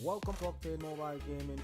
Welcome to Octane Mobile Gaming.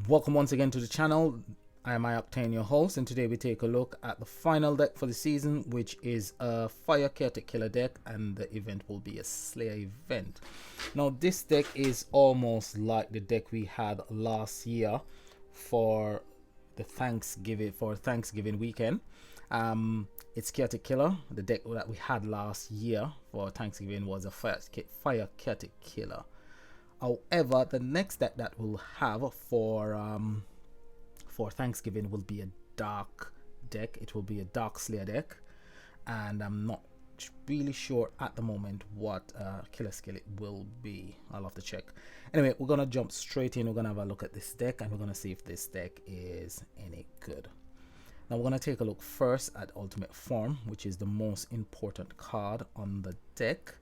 Welcome once again to the channel. I am Octane, your host, and today we take a look at the final deck for the season, which is a Fire Chaotic Killer deck, and the event will be a Slayer event. Now, this deck is almost like the deck we had last year for the Thanksgiving weekend. It's Chaotic Killer. The deck that we had last year for Thanksgiving was a Fire Chaotic Killer. However, the next deck that we'll have for Thanksgiving will be a dark deck. It will be a Dark Slayer deck, and I'm not really sure at the moment what killer skill it will be. I'll have to check. Anyway, we're gonna jump straight in. We're gonna have a look at this deck, and we're gonna see if this deck is any good. Now we're gonna take a look first at Ultimate Form, which is the most important card on the deck,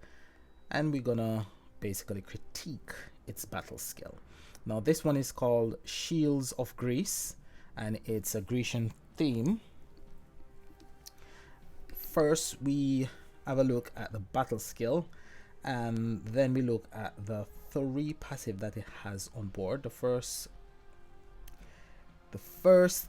and we're gonna basically critique its battle skill. Now this one is called Shields of Greece, and it's a Grecian theme. First we have a look at the battle skill, and then we look at the 3 passive that it has on board. The first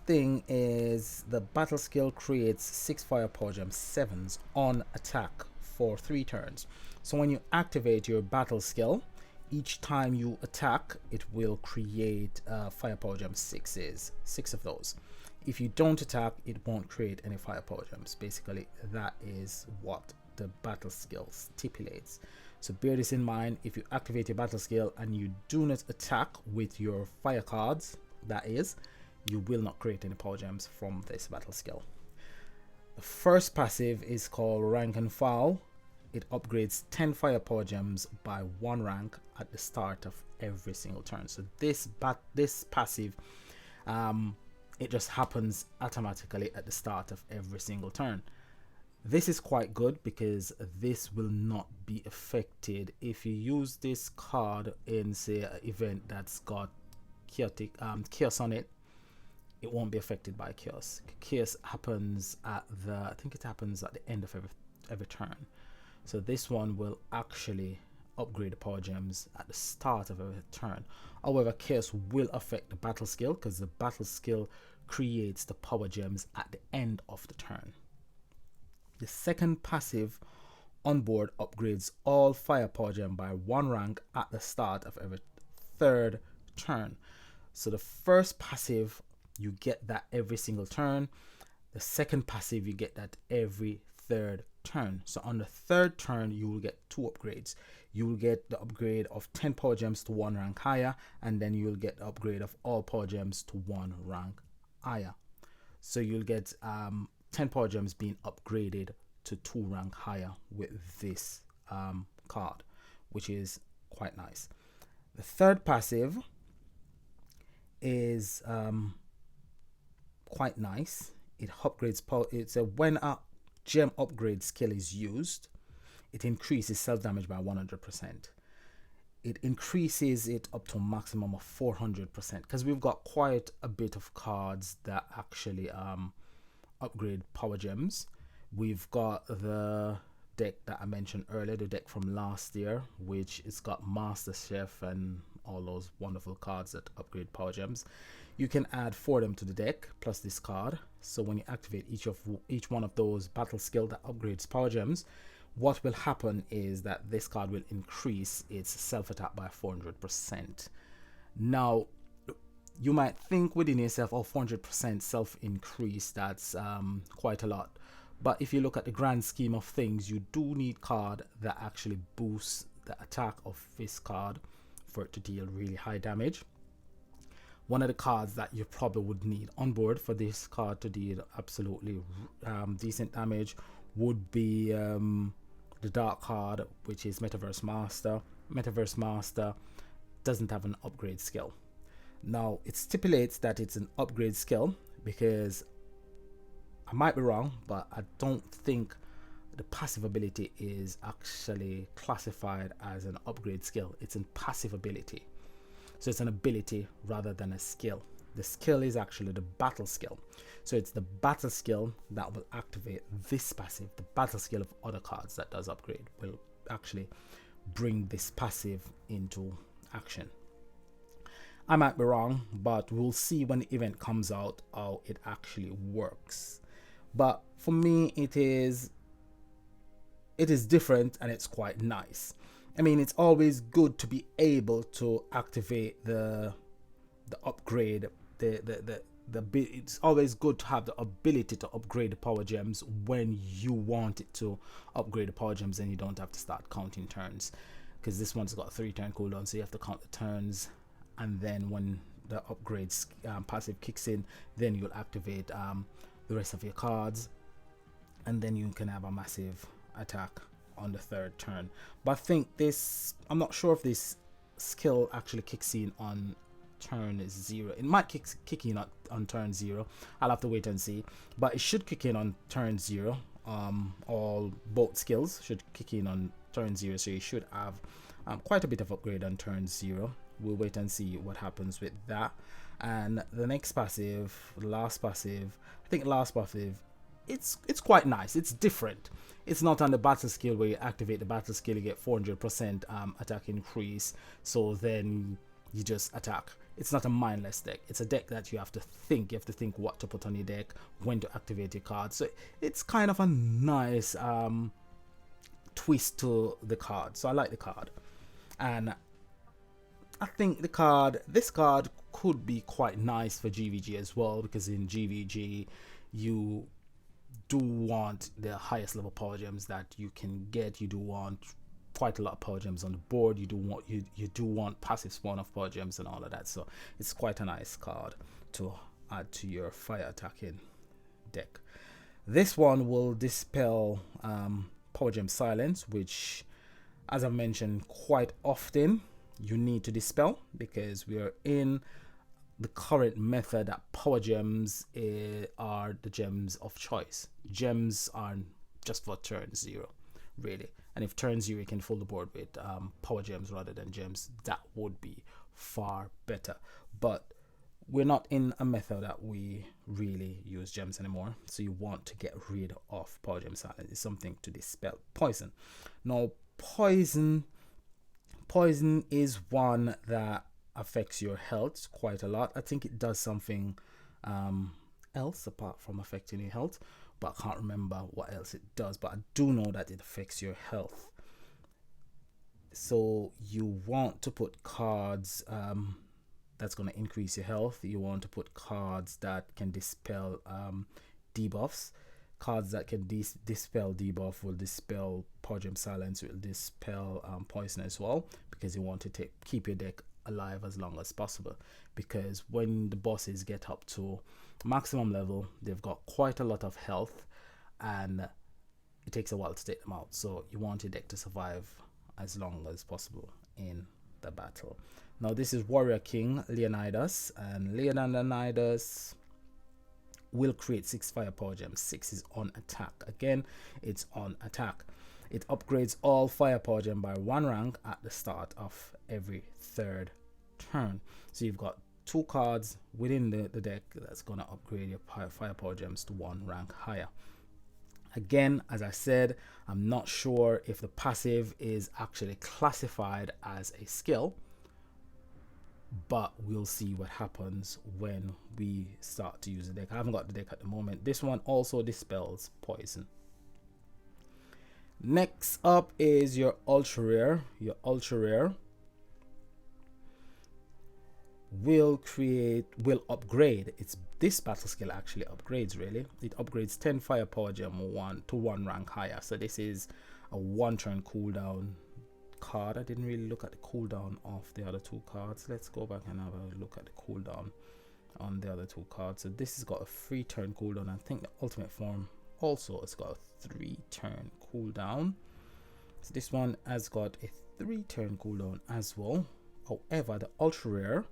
thing is the battle skill creates 6 fire power gem 7s on attack for 3 turns. So when you activate your battle skill, each time you attack, it will create fire power gem 6s, 6 of those. If you don't attack, it won't create any fire power gems. Basically, that is what the battle skill stipulates. So bear this in mind. If you activate your battle skill and you do not attack with your fire cards, that is, you will not create any power gems from this battle skill. The first passive is called Rank and File. It upgrades 10 fire power gems by 1 rank at the start of every single turn. So this passive, it just happens automatically at the start of every single turn. This is quite good because this will not be affected if you use this card in, say, an event that's got chaos on it. It won't be affected by chaos. Chaos happens at I think it happens at the end of every turn. So this one will actually upgrade the power gems at the start of every turn. However, chaos will affect the battle skill because the battle skill creates the power gems at the end of the turn. The second passive on board upgrades all fire power gem by 1 rank at the start of every third turn. So the first passive, you get that every single turn. The second passive, you get that every third turn. So on the third turn, you will get 2 upgrades. You will get the upgrade of 10 power gems to 1 rank higher, and then you will get the upgrade of all power gems to 1 rank higher. So you'll get 10 power gems being upgraded to 2 rank higher with this card, which is quite nice. The third passive is quite nice. It upgrades power. It's when a gem upgrade skill is used, it increases self damage by 100%. It increases it up to a maximum of 400% because we've got quite a bit of cards that actually upgrade power gems. We've got the deck that I mentioned earlier, the deck from last year, which it's got Master Chef and all those wonderful cards that upgrade power gems. You can add 4 of them to the deck plus this card. So when you activate each one of those battle skill that upgrades power gems, what will happen is that this card will increase its self attack by 400%. Now, you might think within yourself, oh, 400% self increase, that's quite a lot. But if you look at the grand scheme of things, you do need card that actually boosts the attack of this card for it to deal really high damage. One of the cards that you probably would need on board for this card to deal absolutely decent damage would be the dark card, which is Metaverse Master. Metaverse Master doesn't have an upgrade skill. Now, it stipulates that it's an upgrade skill because I might be wrong, but I don't think the passive ability is actually classified as an upgrade skill. It's in passive ability. So it's an ability rather than a skill. The skill is actually the battle skill. So it's the battle skill that will activate this passive. The battle skill of other cards that does upgrade will actually bring this passive into action. I might be wrong, but we'll see when the event comes out how it actually works. But for me, it is different and it's quite nice. I mean, it's always good to be able to activate the upgrade. It's always good to have the ability to upgrade the power gems when you want it to upgrade the power gems, and you don't have to start counting turns, because this one's got a 3-turn cooldown, so you have to count the turns, and then when the upgrades passive kicks in, then you'll activate the rest of your cards, and then you can have a massive attack on the 3rd turn. But I think I'm not sure if this skill actually kicks in on turn 0. It might kick in on turn 0. I'll have to wait and see, but it should kick in on turn 0. Both skills should kick in on turn 0, so you should have quite a bit of upgrade on turn 0. We'll wait and see what happens with that. And the next passive, last passive, I think last passive, it's quite nice. It's different. It's not on the battle skill where you activate the battle skill, you get 400% attack increase, so then you just attack. It's not a mindless deck. It's a deck that you have to think. You have to think what to put on your deck, when to activate your card. So it's kind of a nice twist to the card. So I like the card, and I think this card could be quite nice for GVG as well, because in GVG you do want the highest level power gems that you can get. You do want quite a lot of power gems on the board. You do want passive spawn of power gems and all of that. So it's quite a nice card to add to your fire attacking deck. This one will dispel power gem silence, which, as I've mentioned quite often, you need to dispel, because we are in the current method that power gems are the gems of choice. Gems are just for turn 0, really. And if turn 0 you can fill the board with power gems rather than gems, that would be far better. But we're not in a method that we really use gems anymore, so you want to get rid of power gem silence. It's something to dispel poison. Now, poison Poison is one that affects your health quite a lot. I think it does something else apart from affecting your health, but I can't remember what else it does. But I do know that it affects your health. So you want to put cards that's going to increase your health. You want to put cards that can dispel debuffs. Cards that can dispel debuff will dispel Power Gem Silence, will dispel poison as well, because you want to keep your deck alive as long as possible. Because when the bosses get up to maximum level, they've got quite a lot of health, and it takes a while to take them out. So you want your deck to survive as long as possible in the battle. Now this is Warrior King Leonidas, and Leonidas will create 6 fire power gems. 6 is on attack. Again, it's on attack. It upgrades all fire power gem by 1 rank at the start of every 3rd turn. So you've got 2 cards within the deck that's going to upgrade your fire power gems to 1 rank higher. Again, as I said, I'm not sure if the passive is actually classified as a skill, but we'll see what happens when we start to use the deck. I haven't got the deck at the moment. This one also dispels poison. Next up is your ultra rare. Your ultra rare will upgrade. This battle skill actually upgrades, really. It upgrades 10 fire power gem to 1 rank higher. So this is a 1 turn cooldown card. I didn't really look at the cooldown of the other 2 cards. Let's go back and have a look at the cooldown on the other 2 cards. So this has got a 3 turn cooldown. I think the ultimate form also has got a 3 turn cooldown. So this one has got a 3 turn cooldown as well. However, the ultra rare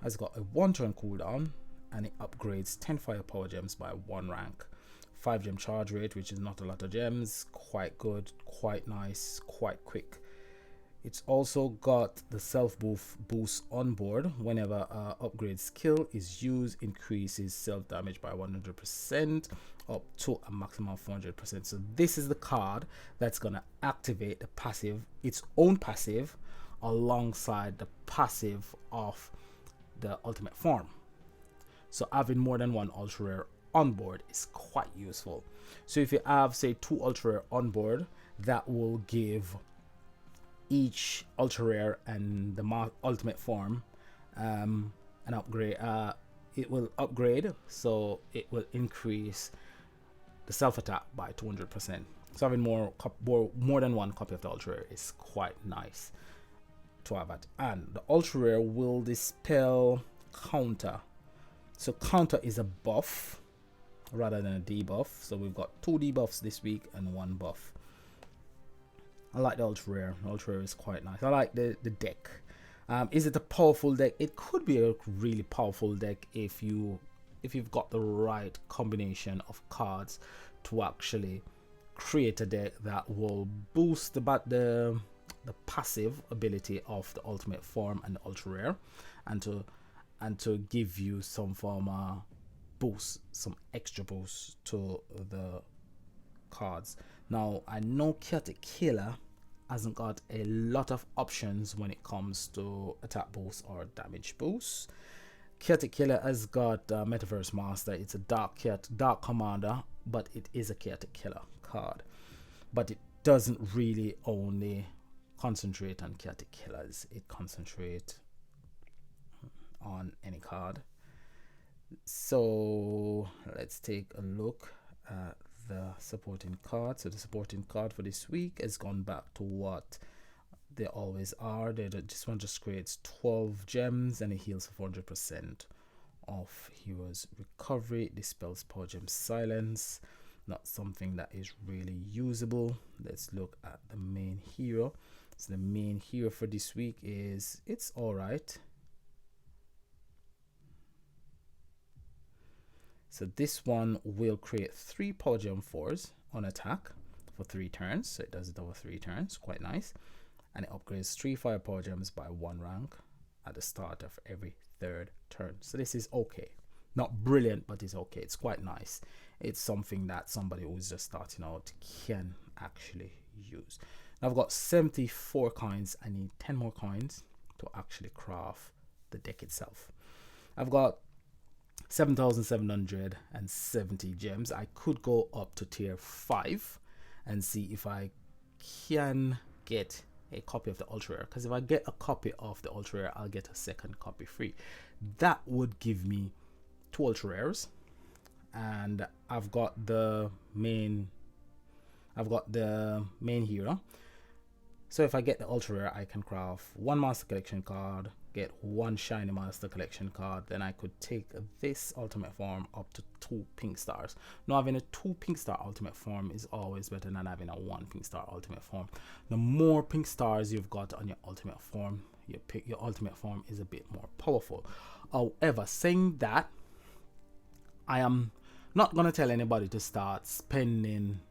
has got a 1 turn cooldown, and it upgrades 10 fire power gems by 1 rank. 5 gem charge rate, which is not a lot of gems. Quite good, quite nice, quite quick. It's also got the self boost on board. Whenever upgrade skill is used, increases self damage by 100% up to a maximum of 400%. So this is the card that's gonna activate the passive, its own passive, alongside the passive of the ultimate form. So having more than 1 ultra rare on board is quite useful. So if you have, say, 2 ultra rare on board, that will give each ultra rare and the ultimate form an upgrade. It will upgrade, so it will increase the self attack by 200%. So having more than 1 copy of the ultra rare is quite nice to have it. And the ultra rare will dispel counter. So counter is a buff rather than a debuff. So we've got 2 debuffs this week and 1 buff. I like the ultra rare. The ultra rare is quite nice. I like the deck. Is it a powerful deck? It could be a really powerful deck if you've got the right combination of cards to actually create a deck that will boost the passive ability of the ultimate form and the ultra rare, and to give you some form of boost, some extra boost to the cards. Now I know Chaotic Killer hasn't got a lot of options when it comes to attack boost or damage boost. Chaotic Killer has got Metaverse Master. It's a dark commander, but it is a Chaotic Killer card. But it doesn't really only concentrate on Chaotic Killers. It concentrates on any card. So let's take a look at the supporting card. So the supporting card for this week has gone back to what they always are. This one just creates 12 gems and it heals 400% of heroes recovery. Dispels Power Gem Silence. Not something that is really usable. Let's look at the main hero. So the main hero for this week is, it's alright. So this one will create 3 Power Gem 4s on attack for 3 turns. So it does it over 3 turns. Quite nice. And it upgrades 3 Fire Power Gems by 1 rank at the start of every 3rd turn. So this is okay. Not brilliant, but it's okay. It's quite nice. It's something that somebody who's just starting out can actually use. I've got 74 coins. I need 10 more coins to actually craft the deck itself. I've got 7,770 gems. I could go up to tier 5 and see if I can get a copy of the ultra rare, because if I get a copy of the ultra rare, I'll get a second copy free. That would give me 2 ultra rares, and I've got the main hero. So if I get the ultra rare, I can craft 1 master collection card, get 1 shiny master collection card. Then I could take this ultimate form up to 2 pink stars. Now, having a 2 pink star ultimate form is always better than having a 1 pink star ultimate form. The more pink stars you've got on your ultimate form, your ultimate form is a bit more powerful. However, saying that, I am not going to tell anybody to start spending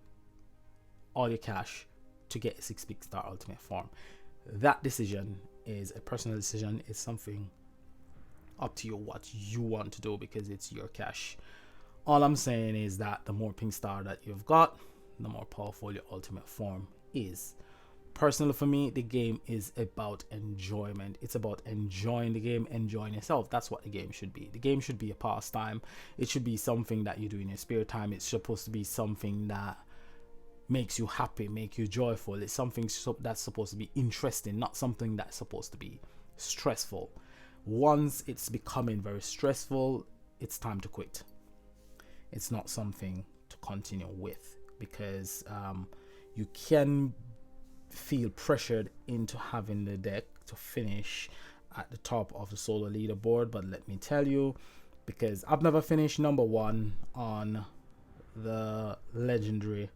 all your cash to get a 6 pink star ultimate form. That decision is a personal decision. It's something up to you what you want to do, because it's your cash. All I'm saying is that the more pink star that you've got, the more powerful your ultimate form is. Personally, for me, the game is about enjoyment. It's about enjoying the game, enjoying yourself. That's what the game should be. The game should be a pastime. It should be something that you do in your spare time. It's supposed to be something that makes you happy, make you joyful. It's something that's supposed to be interesting, not something that's supposed to be stressful. Once it's becoming very stressful, it's time to quit. It's not something to continue with, because you can feel pressured into having the deck to finish at the top of the solo leaderboard. But let me tell you, because I've never finished number 1 on the legend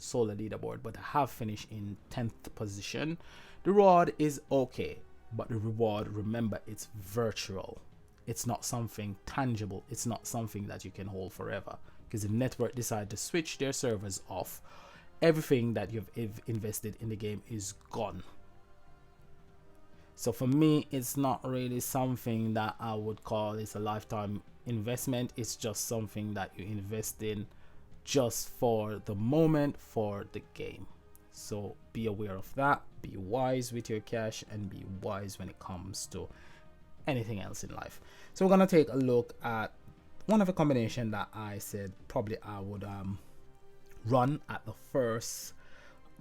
solo leaderboard, but I have finished in 10th position. The reward is okay, but the reward, remember, it's virtual. It's not something tangible. It's not something that you can hold forever, because if network decide to switch their servers off, everything that you've invested in the game is gone. So for me, it's not really something that I would call it's a lifetime investment. It's just something that you invest in just for the moment, for the game. So be aware of that. Be wise with your cash, and be wise when it comes to anything else in life. So we're gonna take a look at one of the combination that I said probably I would run at the first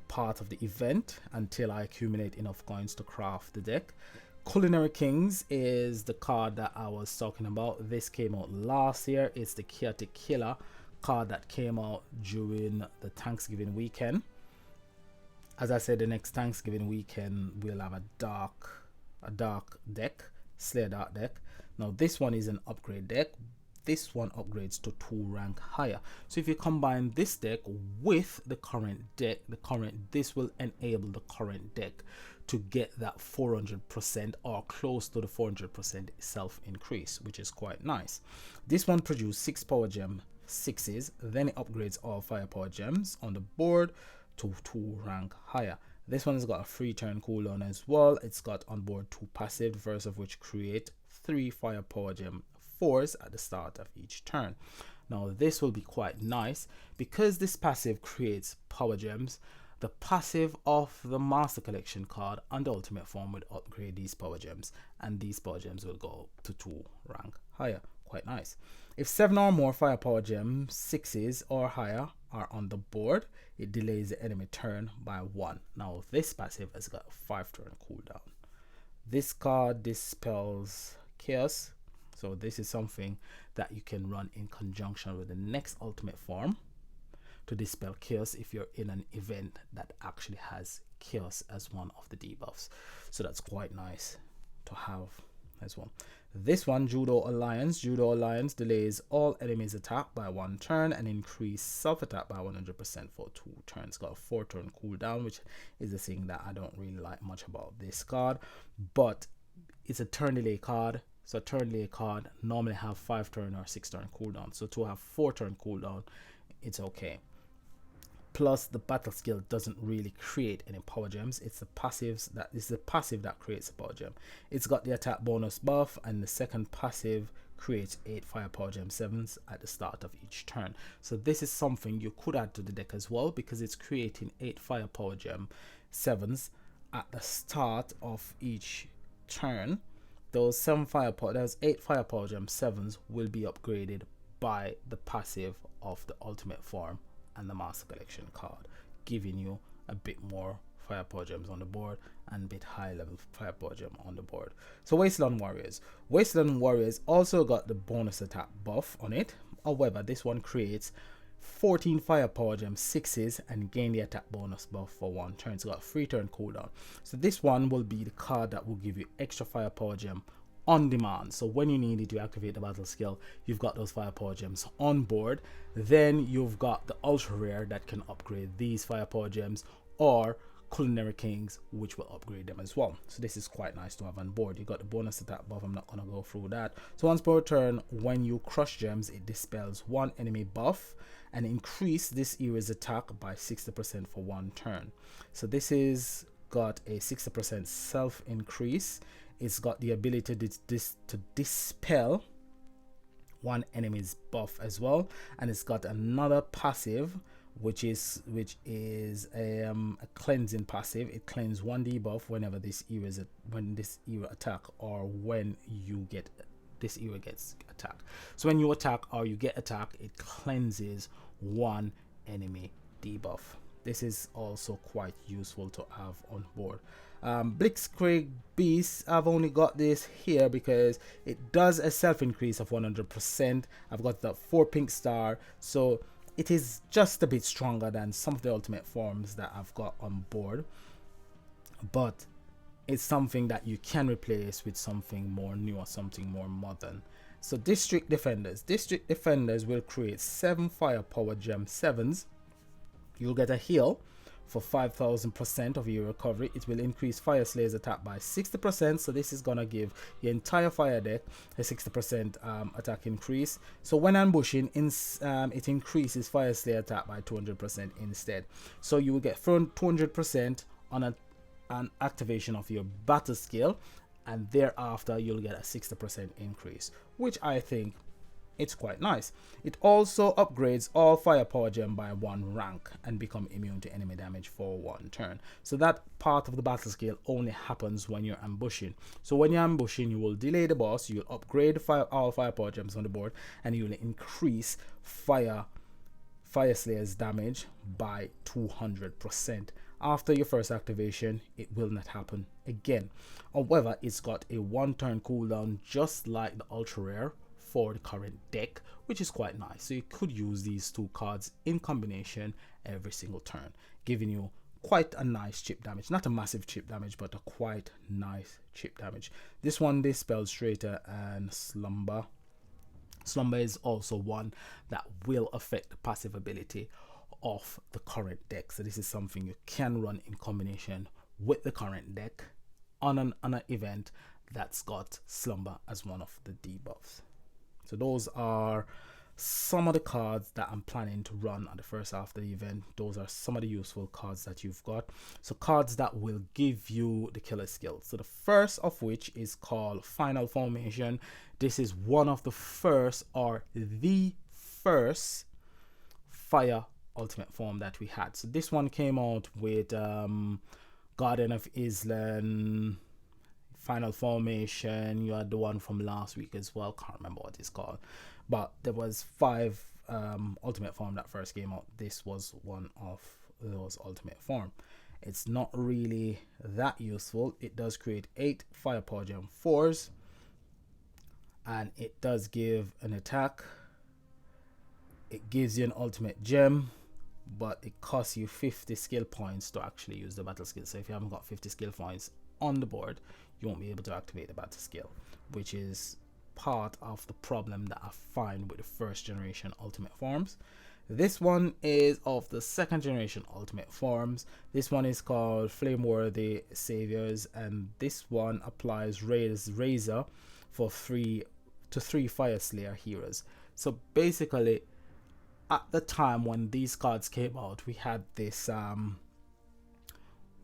part of the event until I accumulate enough coins to craft the deck. Culinary Kings is the card that I was talking about. This came out last year. It's the Chaotic Killer card that came out during the Thanksgiving weekend. As I said, the next Thanksgiving weekend we'll have a dark deck, Slayer Dark deck. Now this one is an upgrade deck. This one upgrades to 2 rank higher. So if you combine this deck with the current deck, this will enable the current deck to get that 400% or close to the 400% self increase, which is quite nice. This one produced 6 power gem 6s, then it upgrades all firepower gems on the board to 2 rank higher. This one has got a free turn cooldown as well. It's got on board 2 passive, first of which create 3 firepower gem 4s at the start of each turn. Now this will be quite nice because this passive creates power gems. The passive of the master collection card and the ultimate form would upgrade these power gems, and these power gems will go to 2 rank higher. Quite nice. If 7 or more firepower gem 6s or higher are on the board, it delays the enemy turn by 1. Now this passive has got a 5 turn cooldown. This card dispels chaos, so this is something that you can run in conjunction with the next ultimate form to dispel chaos if you're in an event that actually has chaos as one of the debuffs. So that's quite nice to have as well. This one, Judo Alliance delays all enemies attack by 1 turn and increase self attack by 100% for 2 turns. Got a 4 turn cooldown, which is the thing that I don't really like much about this card, but it's a turn delay card. So a turn delay card normally have 5 turn or 6 turn cooldown. So to have 4 turn cooldown, it's okay. Plus the battle skill doesn't really create any power gems. It's the passive that creates a power gem. It's got the attack bonus buff, and the second passive creates 8 Firepower Gem 7s at the start of each turn. So this is something you could add to the deck as well, because it's creating 8 Firepower Gem 7s at the start of each turn. Those 8 Firepower Gem 7s will be upgraded by the passive of the Ultimate Form and the Master Collection card, giving you a bit more Firepower Gems on the board and a bit high level Firepower Gem on the board. So Wasteland Warriors. Wasteland Warriors also got the bonus attack buff on it. However, this one creates 14 Firepower Gem 6s and gain the attack bonus buff for 1 turn. It's got a 3 turn cooldown. So this one will be the card that will give you extra Firepower Gem on demand. So when you need it to activate the battle skill, you've got those Firepower Gems on board. Then you've got the ultra rare that can upgrade these Firepower Gems, or Culinary Kings, which will upgrade them as well. So this is quite nice to have on board. You got the bonus attack buff. I'm not going to go through that. So once per turn, when you crush gems, it dispels 1 enemy buff and increase this era's attack by 60% for 1 turn. So this is got a 60% self increase. It's got the ability to dispel 1 enemy's buff as well, and it's got another passive which is a cleansing passive. It cleanses 1 debuff whenever this era attack, or when you get this era gets attacked. So when you attack or you get attacked, it cleanses 1 enemy debuff. This is also quite useful to have on board. Blitzkrieg Beast, I've only got this here because it does a self increase of 100%. I've got the 4 pink star, so it is just a bit stronger than some of the ultimate forms that I've got on board, but it's something that you can replace with something more new or something more modern. So District Defenders will create 7 Firepower Gem 7s. You'll get a heal for 5000% of your recovery. It will increase Fire Slayer's attack by 60%, so this is gonna give your entire fire deck a 60% attack increase. So when ambushing, it increases Fire Slayer attack by 200% instead. So you will get 200% on an activation of your battle skill, and thereafter you'll get a 60% increase, which I think it's quite nice. It also upgrades all Firepower Gem by 1 rank and become immune to enemy damage for 1 turn. So that part of the battle skill only happens when you're ambushing. So when you're ambushing, you will delay the boss, you'll upgrade all Firepower Gems on the board, and you'll increase Fire Slayer's damage by 200%. After your first activation, it will not happen again. However, it's got a 1 turn cooldown just like the ultra rare for the current deck, which is quite nice. So you could use these 2 cards in combination every single turn, giving you quite a nice chip damage. Not a massive chip damage, but a quite nice chip damage. This one dispels Traitor and Slumber. Slumber is also one that will affect the passive ability of the current deck. So this is something you can run in combination with the current deck on an event that's got Slumber as one of the debuffs. So those are some of the cards that I'm planning to run at the first half of the event. Those are some of the useful cards that you've got. So cards that will give you the killer skills. So the first of which is called Final Formation. This is one of the first, or the first, fire ultimate form that we had. So this one came out with Garden of Island, Final Formation. You had the one from last week as well, can't remember what it's called, but there was 5 ultimate form that first came out. This was one of those ultimate form. It's not really that useful. It does create 8 Firepower Gem 4s, and it does give an attack. It gives you an ultimate gem, but it costs you 50 skill points to actually use the battle skill. So if you haven't got 50 skill points on the board, you won't be able to activate the battle skill, which is part of the problem that I find with the first generation ultimate forms. This one is of the second generation ultimate forms. This one is called Flameworthy Saviors, and this one applies Razor for 3 Fire Slayer heroes. So basically, at the time when these cards came out, we had this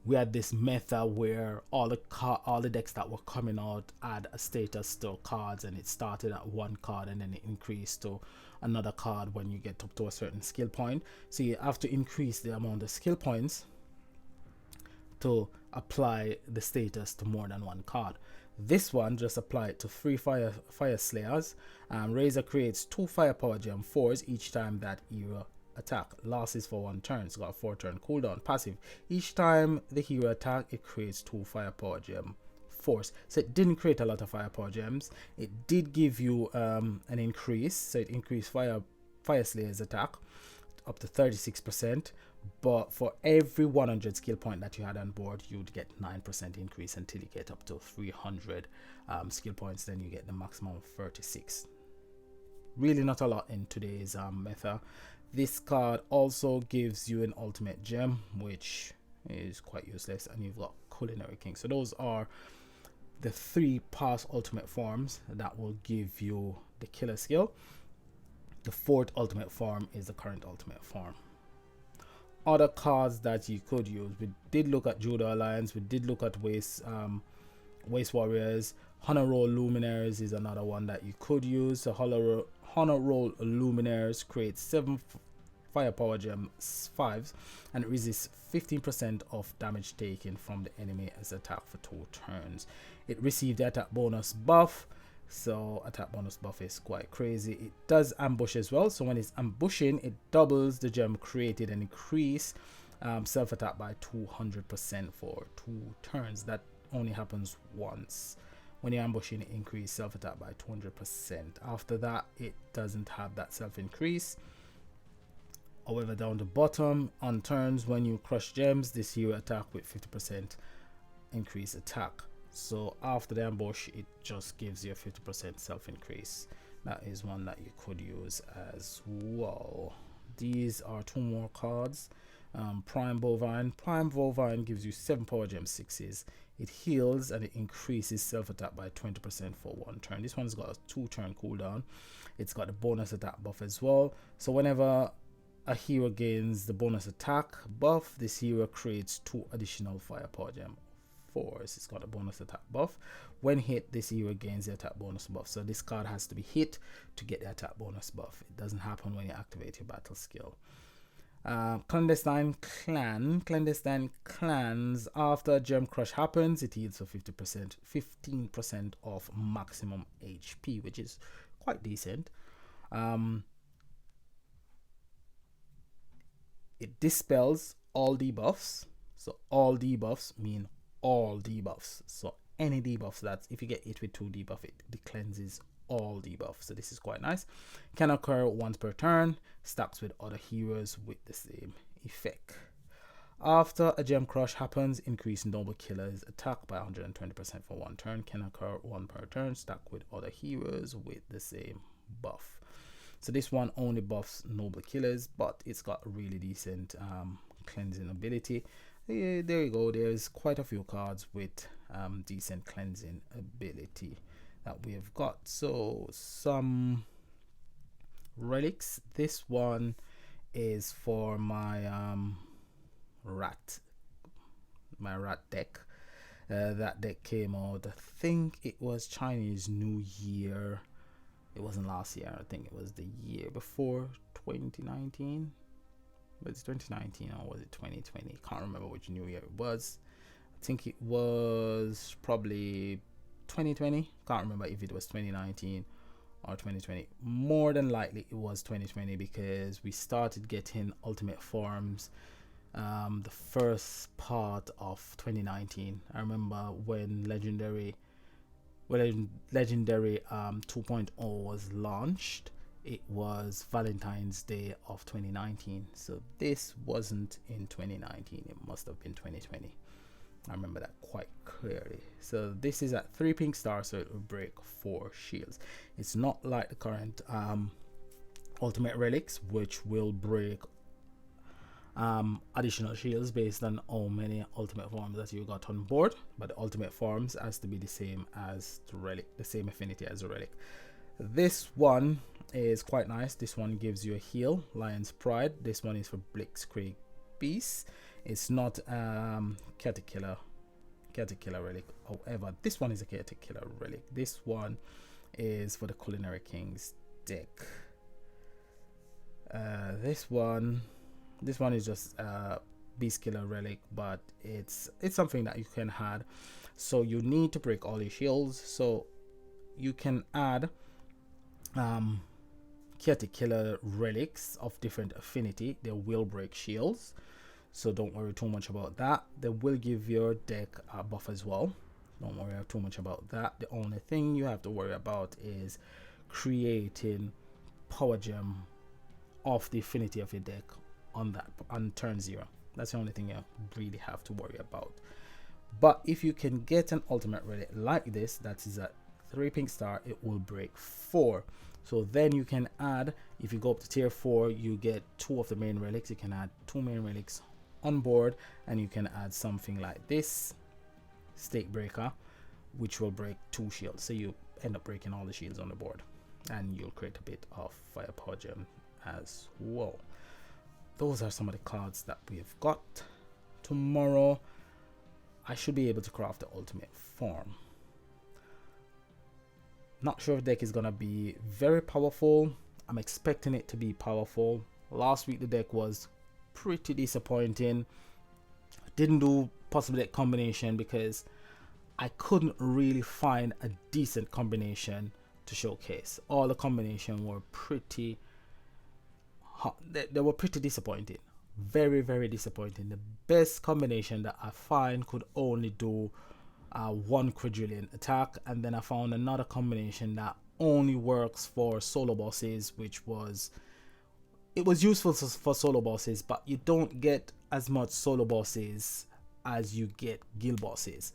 we had this meta where all the decks that were coming out had a status to cards, and it started at one card and then it increased to another card when you get up to a certain skill point. So you have to increase the amount of skill points to apply the status to more than one card. This one just apply it to 3 fire slayers. Razor creates 2 firepower gem 4s each time that hero attack. Lasts for 1 turn. It's got a 4-turn cooldown. Passive: each time the hero attack, it creates 2 firepower gem 4s. So it didn't create a lot of firepower gems. It did give you an increase. So it increased fire slayers attack up to 36. But for every 100 skill point that you had on board, you'd get 9% increase until you get up to 300 skill points. Then you get the maximum of 36. Really not a lot in today's meta. This card also gives you an ultimate gem, which is quite useless, and you've got Culinary King. So those are the 3 past ultimate forms that will give you the killer skill. The 4th ultimate form is the current ultimate form. Other cards that you could use, we did look at Judo Alliance, we did look at Waste Warriors. Honor Roll Luminaries is another one that you could use. So Honor Roll Luminaries creates 7 firepower gem 5s and it resists 15% of damage taken from the enemy as attack for 2 turns. It received the attack bonus buff, so attack bonus buff is quite crazy. It does ambush as well, so when it's ambushing, it doubles the gem created and increase self attack by 200% for 2 turns. That only happens once. When you're ambushing, it increase self attack by 200%. After that, it doesn't have that self increase. However, down the bottom, on turns when you crush gems, this hero attack with 50% increase attack. So after the ambush, it just gives you a 50% self increase. That is one that you could use as well. These are 2 more cards. Prime Bovine. Prime Bovine gives you 7 power gem 6s. It heals and it increases self attack by 20% for 1 turn. This one's got a 2-turn cooldown. It's got a bonus attack buff as well. So whenever a hero gains the bonus attack buff, this hero creates 2 additional firepower gem 4s. It's got a bonus attack buff. When hit, this hero gains the attack bonus buff. So this card has to be hit to get the attack bonus buff. It doesn't happen when you activate your battle skill. Clandestine Clans. After Gem Crush happens, it heals for 15% of maximum HP, which is quite decent. It dispels all debuffs. So all debuffs mean all debuffs. So any debuffs, that's if you get hit with 2 debuff, it cleanses all debuffs. So this is quite nice. Can occur once per turn. Stacks with other heroes with the same effect. After a Gem Crush happens, increase Noble Killer's attack by 120% for 1 turn. Can occur 1 per turn. Stack with other heroes with the same buff. So this one only buffs Noble Killers, but it's got a really decent cleansing ability. Yeah, there you go. There's quite a few cards with decent cleansing ability that we have got. So some relics. This one is for my rat deck. That deck came out, I think it was Chinese New Year. It wasn't last year, I think it was the year before, 2019. Was it 2019 or was it 2020? Can't remember which New Year it was. I think it was probably 2020. Can't remember if it was 2019 or 2020. More than likely it was 2020 because we started getting ultimate forms the first part of 2019. I remember when Legendary 2.0 was launched. It was Valentine's Day of 2019, so this wasn't in 2019. It must have been 2020. I remember that quite clearly. So this is at 3 pink stars, so it will break 4 shields. It's not like the current ultimate relics, which will break additional shields based on how many ultimate forms that you got on board, but the ultimate forms has to be the same as the relic, the same affinity as the relic. This one is quite nice. This one gives you a heal, Lion's Pride. This one is for Blitzkrieg Beast. It's not Caterkiller Relic. However, this one is a Caterkiller Relic. This one is for the Culinary Kings deck. This one is just Beast Killer Relic, but it's something that you can add. So you need to break all your shields. So you can add Caterkiller Relics of different affinity. They will break shields, so don't worry too much about that. They will give your deck a buff as well. Don't worry too much about that. The only thing you have to worry about is creating power gem of the affinity of your deck on turn 0. That's the only thing you really have to worry about. But if you can get an ultimate relic like this, that is a 3 pink star, it will break 4. So then you can add, if you go up to tier 4, you get 2 of the main relics. You can add 2 main relics on board, and you can add something like this Stake Breaker, which will break 2 shields. So you end up breaking all the shields on the board, and you'll create a bit of firepower gem as well. Those are some of the cards that we've got. Tomorrow I should be able to craft the ultimate form. Not sure if the deck is gonna be very powerful. I'm expecting it to be powerful. Last week the deck was pretty disappointing. Didn't do possible deck combination because I couldn't really find a decent combination to showcase. All the combinations were pretty hot. They were pretty disappointing. Very, very disappointing. The best combination that I find could only do 1 quadrillion attack, and then I found another combination that only works for solo bosses, which was useful for solo bosses, but you don't get as much solo bosses as you get guild bosses.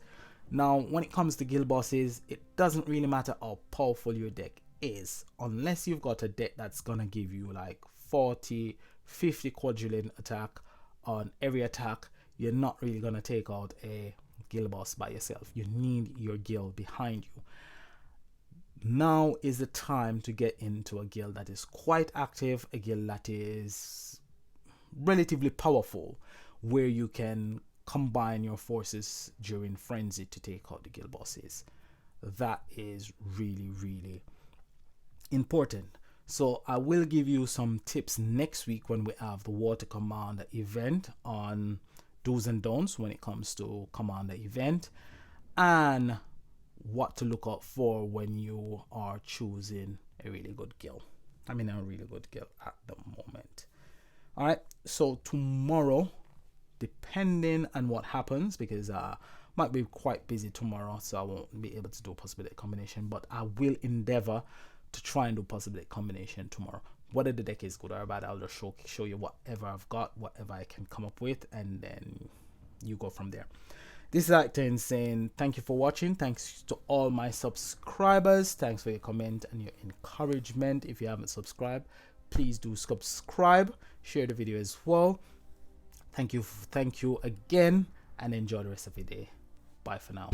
Now when it comes to guild bosses, it doesn't really matter how powerful your deck is, unless you've got a deck that's gonna give you like 40-50 quadrillion attack on every attack. You're not really gonna take out a guild boss by yourself. You need your guild behind you. Now is the time to get into a guild that is quite active, a guild that is relatively powerful, where you can combine your forces during frenzy to take out the guild bosses. That is really, really important. So I will give you some tips next week when we have the Water Commander event on do's and don'ts when it comes to Commander event, and what to look out for when you are choosing a really good guild. I mean, a really good guild at the moment. All right, so tomorrow, depending on what happens, because I might be quite busy tomorrow, so I won't be able to do a possibility combination, but I will endeavor to try and do possibility combination tomorrow. Whether the deck is good or bad, I'll just show you whatever I've got, whatever I can come up with, and then you go from there. This is Octane saying thank you for watching. Thanks to all my subscribers. Thanks for your comment and your encouragement. If you haven't subscribed, please do subscribe. Share the video as well. Thank you again, and enjoy the rest of your day. Bye for now.